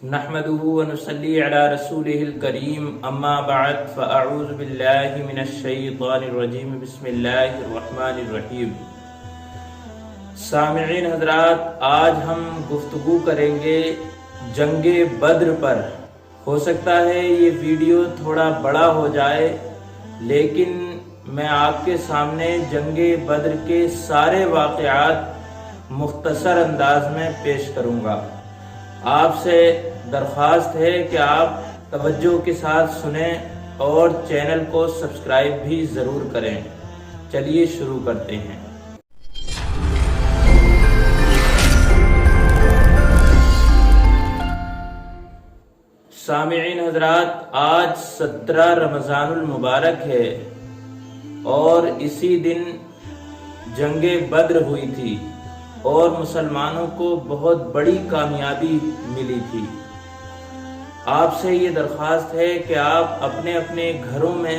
نحمده ونصلي على رسوله الكريم اما بعد فاعوذ بالله من الشیطان الرجیم بسم اللہ الرحمن الرحیم۔ سامعین حضرات، آج ہم گفتگو کریں گے جنگ بدر پر۔ ہو سکتا ہے یہ ویڈیو تھوڑا بڑا ہو جائے، لیکن میں آپ کے سامنے جنگ بدر کے سارے واقعات مختصر انداز میں پیش کروں گا۔ آپ سے درخواست ہے کہ آپ توجہ کے ساتھ سنیں اور چینل کو سبسکرائب بھی ضرور کریں۔ چلیے شروع کرتے ہیں۔ سامعین حضرات، آج 17 رمضان المبارک ہے اور اسی دن جنگ بدر ہوئی تھی اور مسلمانوں کو بہت بڑی کامیابی ملی تھی۔ آپ سے یہ درخواست ہے کہ آپ اپنے اپنے گھروں میں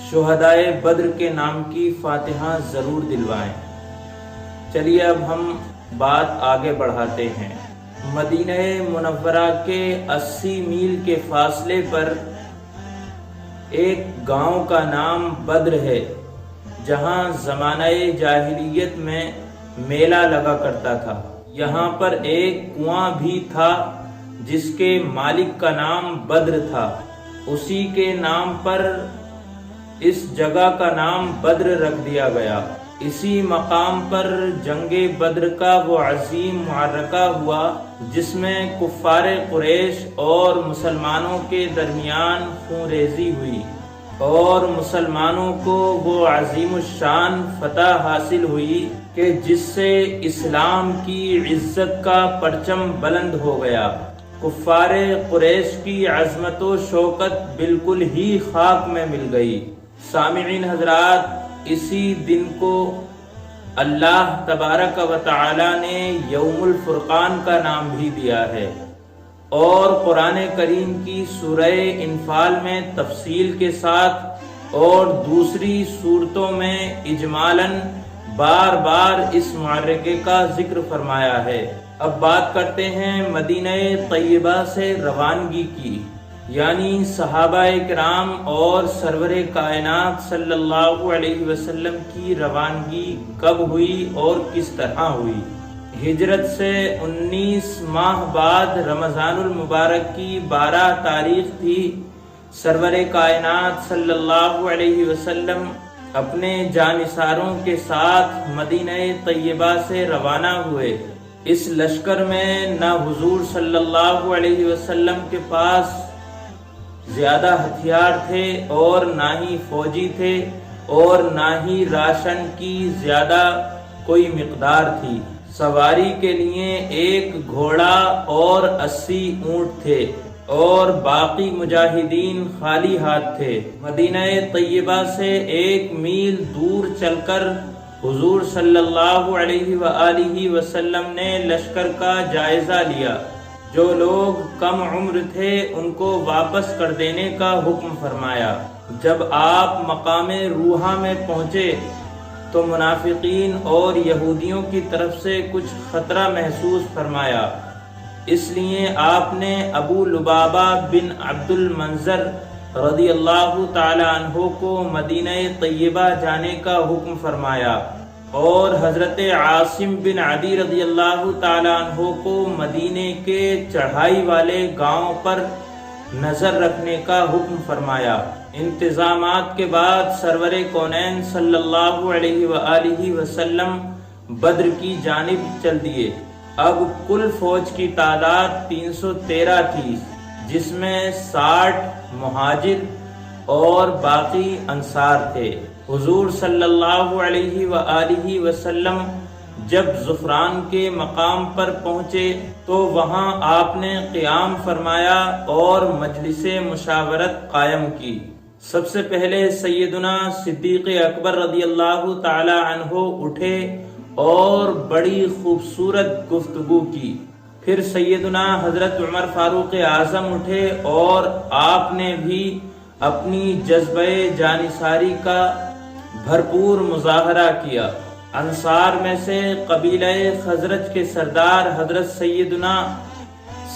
شہدائے بدر کے نام کی فاتحہ ضرور دلوائیں۔ چلیے اب ہم بات آگے بڑھاتے ہیں۔ مدینہ منورہ کے 80 میل کے فاصلے پر ایک گاؤں کا نام بدر ہے، جہاں زمانہ جاہلیت میں میلہ لگا کرتا تھا۔ یہاں پر ایک کنواں بھی تھا جس کے مالک کا نام بدر تھا۔ اسی کے نام پر اس جگہ کا نام بدر رکھ دیا گیا۔ اسی مقام پر جنگ بدر کا وہ عظیم معرکہ ہوا جس میں کفار قریش اور مسلمانوں کے درمیان خون ریزی ہوئی اور مسلمانوں کو وہ عظیم الشان فتح حاصل ہوئی کہ جس سے اسلام کی عزت کا پرچم بلند ہو گیا۔ کفار قریش کی عظمت و شوکت بالکل ہی خاک میں مل گئی۔ سامعین حضرات، اسی دن کو اللہ تبارک و تعالی نے یوم الفرقان کا نام بھی دیا ہے، اور قرآن کریم کی سورہ انفال میں تفصیل کے ساتھ اور دوسری صورتوں میں اجمالاً بار بار اس معرکے کا ذکر فرمایا ہے۔ اب بات کرتے ہیں مدینہ طیبہ سے روانگی کی، یعنی صحابہ کرام اور سرور کائنات صلی اللہ علیہ وسلم کی روانگی کب ہوئی اور کس طرح ہوئی۔ ہجرت سے 19 ماہ بعد رمضان المبارک کی 12 تاریخ تھی۔ سرور کائنات صلی اللہ علیہ وسلم اپنے جانثاروں کے ساتھ مدینہ طیبہ سے روانہ ہوئے۔ اس لشکر میں نہ حضور صلی اللہ علیہ وسلم کے پاس زیادہ ہتھیار تھے اور نہ ہی فوجی تھے اور نہ ہی راشن کی زیادہ کوئی مقدار تھی۔ سواری کے لیے ایک گھوڑا اور 80 اونٹ تھے اور باقی مجاہدین خالی ہاتھ تھے۔ مدینہ طیبہ سے 1 میل دور چل کر حضور صلی اللہ علیہ وآلہ وسلم نے لشکر کا جائزہ لیا۔ جو لوگ کم عمر تھے ان کو واپس کر دینے کا حکم فرمایا۔ جب آپ مقام روحہ میں پہنچے تو منافقین اور یہودیوں کی طرف سے کچھ خطرہ محسوس فرمایا، اس لیے آپ نے ابو لبابہ بن عبد المنذر رضی اللہ تعالی عنہ کو مدینہ طیبہ جانے کا حکم فرمایا اور حضرت عاصم بن عدی رضی اللہ تعالی عنہ کو مدینے کے چڑھائی والے گاؤں پر نظر رکھنے کا حکم فرمایا۔ انتظامات کے بعد سرور کونین صلی اللہ علیہ وآلہ وسلم بدر کی جانب چل دیے۔ اب کل فوج کی تعداد 313 تھی، جس میں 60 مہاجر اور باقی انصار تھے۔ حضور صلی اللہ علیہ وآلہ وسلم جب زفران کے مقام پر پہنچے تو وہاں آپ نے قیام فرمایا اور مجلس مشاورت قائم کی۔ سب سے پہلے سیدنا صدیق اکبر رضی اللہ تعالی عنہ اٹھے اور بڑی خوبصورت گفتگو کی۔ پھر سیدنا حضرت عمر فاروق اعظم اٹھے اور آپ نے بھی اپنی جذبہ جانثاری کا بھرپور مظاہرہ کیا۔ انصار میں سے قبیلہ خزرج کے سردار حضرت سیدنا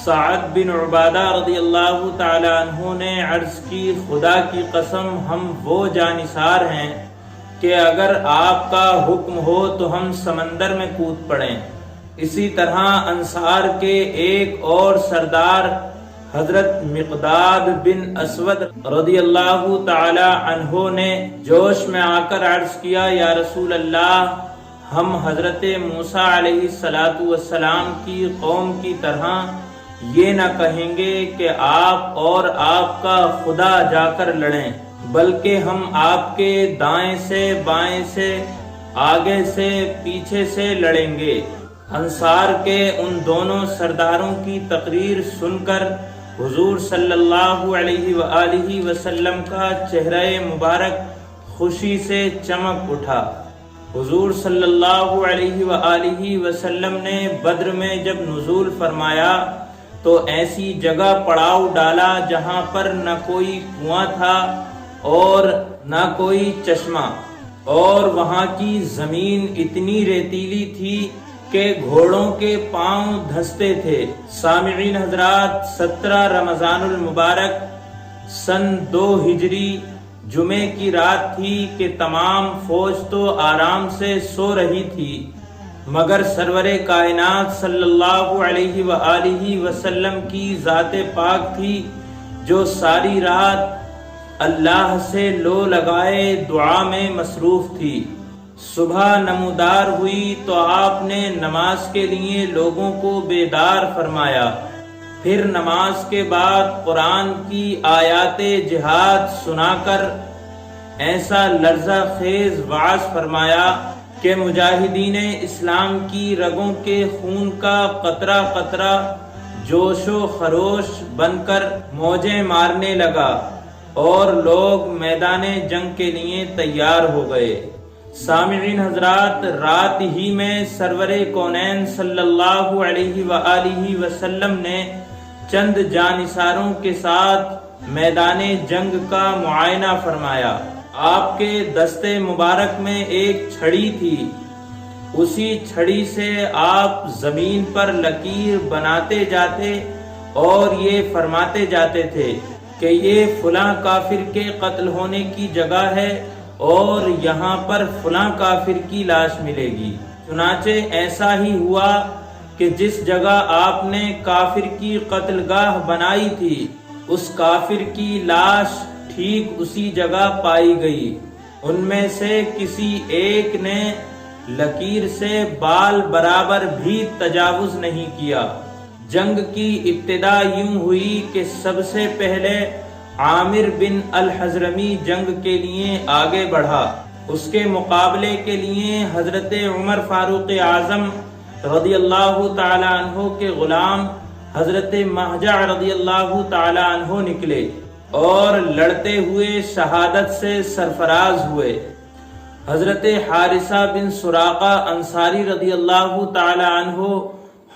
سعد بن عبادہ رضی اللہ تعالی عنہ نے عرض کی خدا کی قسم ہم وہ جانثار ہیں کہ اگر آپ کا حکم ہو تو ہم سمندر میں کود پڑیں۔ اسی طرح انصار کے ایک اور سردار حضرت مقداد بن اسود رضی اللہ تعالی عنہ نے جوش میں آ کر عرض کیا یا رسول اللہ ہم حضرت موسیٰ علیہ السلام کی قوم کی طرح یہ نہ کہیں گے کہ آپ اور آپ کا خدا جا کر لڑیں، بلکہ ہم آپ کے دائیں سے بائیں سے آگے سے پیچھے سے لڑیں گے۔ انصار کے ان دونوں سرداروں کی تقریر سن کر حضور صلی اللہ علیہ وآلہ وسلم کا چہرہ مبارک خوشی سے چمک اٹھا۔ حضور صلی اللہ علیہ وآلہ وسلم نے بدر میں جب نزول فرمایا تو ایسی جگہ پڑاؤ ڈالا جہاں پر نہ کوئی کنواں تھا اور نہ کوئی چشمہ، اور وہاں کی زمین اتنی ریتیلی تھی کہ گھوڑوں کے پاؤں دھنستے تھے۔ سامعین حضرات، 17 رمضان المبارک سن 2 ہجری جمعے کی رات تھی کہ تمام فوج تو آرام سے سو رہی تھی، مگر سرور کائنات صلی اللہ علیہ وآلہ وسلم کی ذات پاک تھی جو ساری رات اللہ سے لو لگائے دعا میں مصروف تھی۔ صبح نمودار ہوئی تو آپ نے نماز کے لیے لوگوں کو بیدار فرمایا، پھر نماز کے بعد قرآن کی آیات جہاد سنا کر ایسا لرزہ خیز وعظ فرمایا کہ مجاہدین اسلام کی رگوں کے خون کا قطرہ قطرہ جوش و خروش بن کر موجیں مارنے لگا اور لوگ میدان جنگ کے لیے تیار ہو گئے۔ سامعین حضرات، رات ہی میں سرور کونین صلی اللہ علیہ وآلہ وسلم نے چند جانثاروں کے ساتھ میدان جنگ کا معائنہ فرمایا۔ آپ کے دستے مبارک میں ایک چھڑی تھی، اسی چھڑی سے آپ زمین پر لکیر بناتے جاتے اور یہ فرماتے جاتے تھے کہ یہ فلاں کافر کے قتل ہونے کی جگہ ہے اور یہاں پر فلاں کافر کی لاش ملے گی۔ چنانچہ ایسا ہی ہوا کہ جس جگہ آپ نے کافر کی قتل گاہ بنائی تھی اس کافر کی لاش ٹھیک اسی جگہ پائی گئی۔ ان میں سے کسی ایک نے لکیر سے بال برابر بھی تجاوز نہیں کیا۔ جنگ کی ابتدا یوں ہوئی کہ سب سے پہلے عامر بن الحضرمی جنگ کے لیے آگے بڑھا۔ اس کے مقابلے کے لیے حضرت عمر فاروق اعظم رضی اللہ تعالی عنہ کے غلام حضرت مہجع رضی اللہ تعالی عنہ نکلے اور لڑتے ہوئے شہادت سے سرفراز ہوئے۔ حضرت حارثہ بن سراقہ انصاری رضی اللہ تعالی عنہ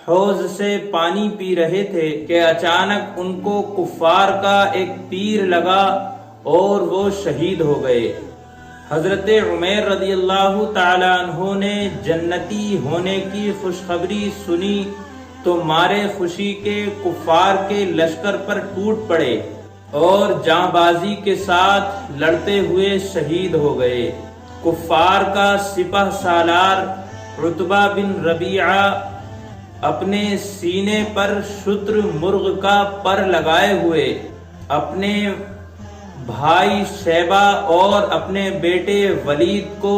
حوض سے پانی پی رہے تھے کہ اچانک ان کو کفار کا ایک تیر لگا اور وہ شہید ہو گئے۔ حضرت عمیر رضی اللہ تعالی عنہ نے جنتی ہونے کی خوشخبری سنی تو مارے خوشی کے کفار کے لشکر پر ٹوٹ پڑے اور جاں بازی کے ساتھ لڑتے ہوئے شہید ہو گئے۔ کفار کا سپہ سالار عتبہ بن ربیعہ اپنے سینے پر شتر مرغ کا پر لگائے ہوئے اپنے بھائی شیبہ اور اپنے بیٹے ولید کو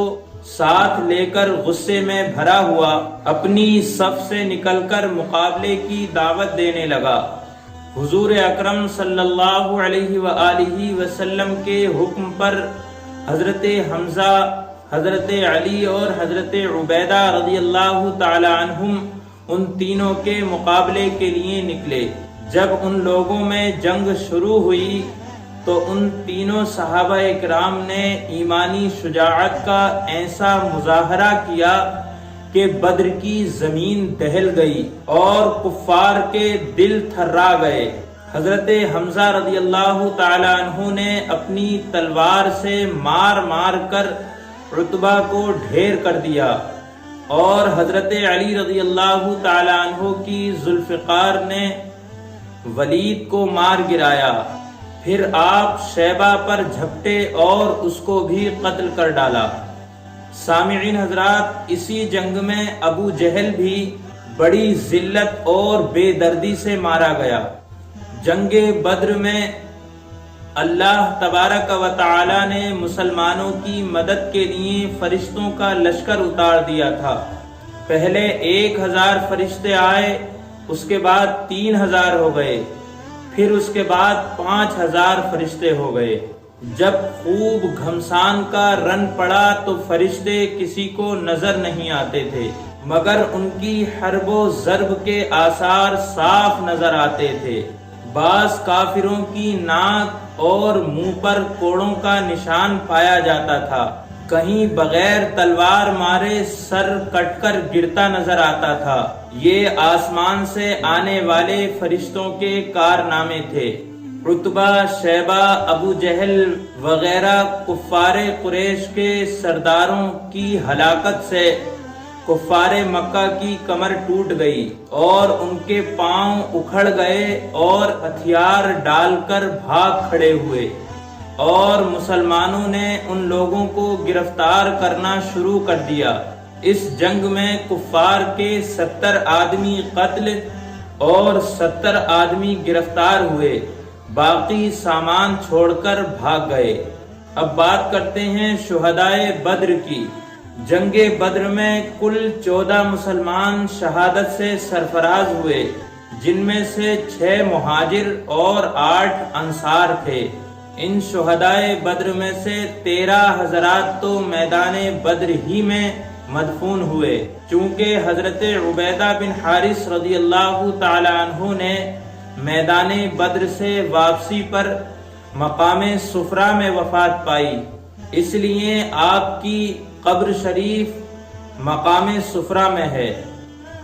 ساتھ لے کر غصے میں بھرا ہوا اپنی صف سے نکل کر مقابلے کی دعوت دینے لگا۔ حضور اکرم صلی اللہ علیہ وآلہ وسلم کے حکم پر حضرت حمزہ، حضرت علی اور حضرت عبیدہ رضی اللہ تعالی عنہم ان تینوں کے مقابلے کے لیے نکلے۔ جب ان لوگوں میں جنگ شروع ہوئی تو ان تینوں صحابہ اکرام نے ایمانی شجاعت کا ایسا مظاہرہ کیا کہ بدر کی زمین دہل گئی اور کفار کے دل تھرا گئے۔ حضرت حمزہ رضی اللہ تعالی عنہ نے اپنی تلوار سے مار مار کر عتبہ کو ڈھیر کر دیا اور حضرت علی رضی اللہ تعالی عنہ کی ذوالفقار نے ولید کو مار گرایا، پھر آپ شیبہ پر جھپٹے اور اس کو بھی قتل کر ڈالا۔ سامعین حضرات، اسی جنگ میں ابو جہل بھی بڑی ذلت اور بے دردی سے مارا گیا۔ جنگ بدر میں اللہ تبارک و تعالی نے مسلمانوں کی مدد کے لیے فرشتوں کا لشکر اتار دیا تھا۔ پہلے 1000 فرشتے آئے، اس کے بعد 3000 ہو گئے، پھر اس کے بعد 5000 فرشتے ہو گئے۔ جب خوب گھمسان کا رن پڑا تو فرشتے کسی کو نظر نہیں آتے تھے، مگر ان کی حرب و ضرب کے آثار صاف نظر آتے تھے۔ بعض کافروں کی ناک اور منہ پر کوڑوں کا نشان پایا جاتا تھا، کہیں بغیر تلوار مارے سر کٹ کر گرتا نظر آتا تھا۔ یہ آسمان سے آنے والے فرشتوں کے کارنامے تھے۔ عتبہ، شیبہ، ابو جہل وغیرہ کفار قریش کے سرداروں کی ہلاکت سے کفار مکہ کی کمر ٹوٹ گئی اور ان کے پاؤں اکھڑ گئے اور ہتھیار ڈال کر بھاگ کھڑے ہوئے، اور مسلمانوں نے ان لوگوں کو گرفتار کرنا شروع کر دیا۔ اس جنگ میں کفار کے 70 آدمی قتل اور 70 آدمی گرفتار ہوئے، باقی سامان چھوڑ کر بھاگ گئے۔ اب بات کرتے ہیں شہدائے بدر کی۔ جنگ بدر میں کل 14 مسلمان شہادت سے سرفراز ہوئے، جن میں سے 6 مہاجر اور 8 انصار تھے۔ ان شہدائے بدر میں سے 13 حضرات تو میدان بدر ہی میں مدفون ہوئے، چونکہ حضرت عبیدہ بن حارث رضی اللہ تعالی عنہ نے میدان بدر سے واپسی پر مقام صفرہ میں وفات پائی، اس لیے آپ کی قبر شریف مقام صفرہ میں ہے۔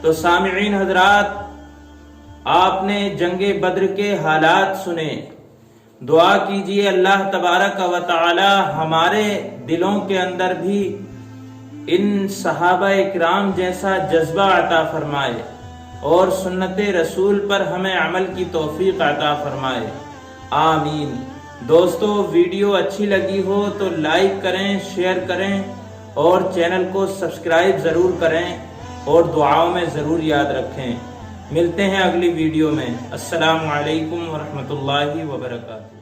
تو سامعین حضرات، آپ نے جنگ بدر کے حالات سنے، دعا کیجئے اللہ تبارک و تعالی ہمارے دلوں کے اندر بھی ان صحابہ اکرام جیسا جذبہ عطا فرمائے اور سنت رسول پر ہمیں عمل کی توفیق عطا فرمائے، آمین۔ دوستو، ویڈیو اچھی لگی ہو تو لائک کریں، شیئر کریں اور چینل کو سبسکرائب ضرور کریں اور دعاؤں میں ضرور یاد رکھیں۔ ملتے ہیں اگلی ویڈیو میں۔ السلام علیکم ورحمۃ اللہ وبرکاتہ۔